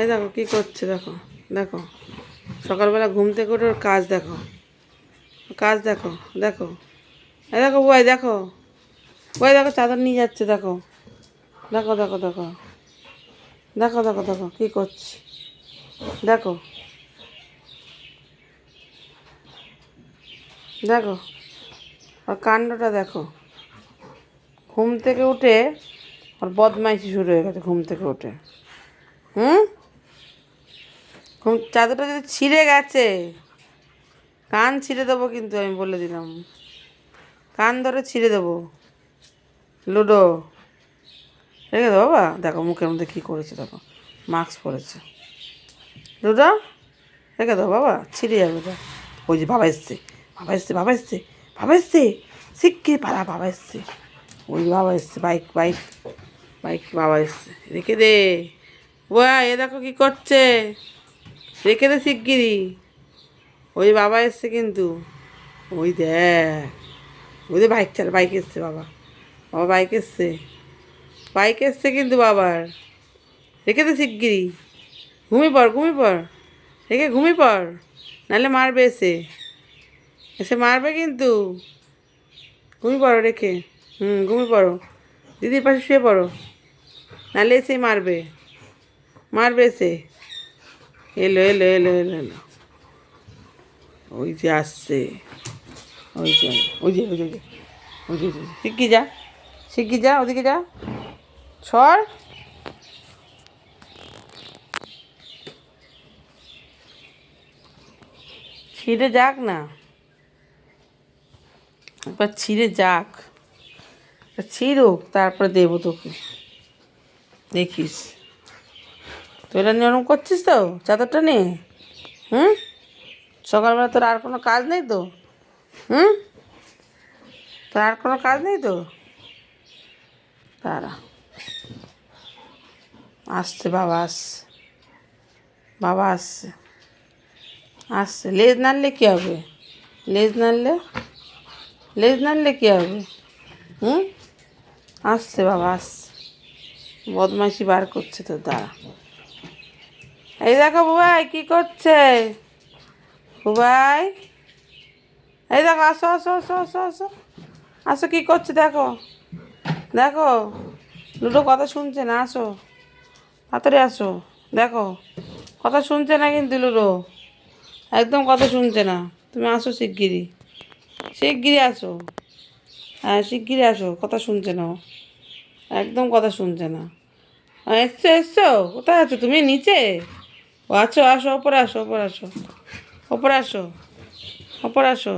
এই দেখো কী করছে, দেখো দেখো সকালবেলা ঘুম থেকে উঠে ওর কাজ দেখো, কাজ দেখো দেখো। এই দেখো বই দেখো, বই দেখো চাদর নিয়ে যাচ্ছে, দেখো দেখো দেখো দেখো দেখো দেখো দেখো কী করছে, দেখো দেখো ওর কাণ্ডটা দেখো। ঘুম থেকে উঠে ওর বদমাইশি শুরু হয়ে গেছে ঘুম থেকে উঠে। চাদরটা যদি ছিঁড়ে গেছে, কান ছিঁড়ে দেবো কিন্তু, আমি বলে দিলাম, কান ধরে ছিঁড়ে দেবো। লুডো রেখে দেবো বাবা, দেখো মুখের মধ্যে কী করেছে, দেখো মাস্ক পরেছে। লুডো রেখে দেবো বাবা, ছিঁড়ে যাবে তো। ওই যে বাবা এসছে, বাবা এসছে, বাবা এসছে, বাবা এসছে, শিগগির পালা, বাবা এসছে, ওই বাবা এসছে, বাইক বাইক বাইক, বাবা এসছে, রেখে দে। ওয়া এ দেখো কী করছে, রেখে দে শিগগিরি, ওই বাবা এসছে কিন্তু, ওই দেখ, ওই যে বাইক চালা, বাইক এসছে বাবা, বাবা বাইক এসছে, বাইক এসছে কিন্তু বাবার, রেখে দে শিগগিরি, ঘুমিয়ে পড় ঘুমিয়ে পড়, রেখে ঘুমিয়ে পড়, নাহলে মারবে এসে, এসে মারবে কিন্তু, ঘুমিয়ে পড়ো রেখে, ঘুমিয়ে পড়ো, দিদির পাশে শুয়ে পড়ো, নাহলে এসে মারবে, মারবে এসে। এলো এলো এলো এলো এলো, ওই যে আসছে, ওই যে ওই যে ওই যে ওই যে শিগগির যা, শিগগির যা, ওদিকে যা, সর। ছিঁড়ে যাক না, একবার ছিঁড়ে যাক, ছিঁড়ুক তারপরে দেবো তোকে, দেখিস। তো এটা নরম করছিস তো চাদরটা নিয়ে, সকালবেলা তোর আর কোনো কাজ নেই তো, তোর আর কোনো কাজ নেই তো, তারা আসছে, বাবা আসছে, বাবা আসছে, আসছে, লেজ নাড়লে কী হবে, লেজ নাড়লে, লেজ নাড়লে কী হবে, আসছে বাবা আসছে, বদমাইশি বার করছে তো, দাঁড়া। এই দেখো বুবাই কী করছে, বুবাই এই দেখো, আসো আসো আসো আসো আসো আসো, কী করছে দেখো, দেখো লুডো কথা শুনছে না, আসো তাড়াতাড়ি আসো, দেখো কথা শুনছে না কিন্তু লুডো, একদম কথা শুনছে না, তুমি আসো শিগগিরি, শিগগিরি আসো, হ্যাঁ শিগগিরি আসো, কথা শুনছে না, একদম কথা শুনছে না। এসছো এসছো, কোথায় আছো তুমি, নিচে, ও আছো, আসো ওপরে আসো, ওপরে আসো, ওপরে আসো, ওপরে আসো।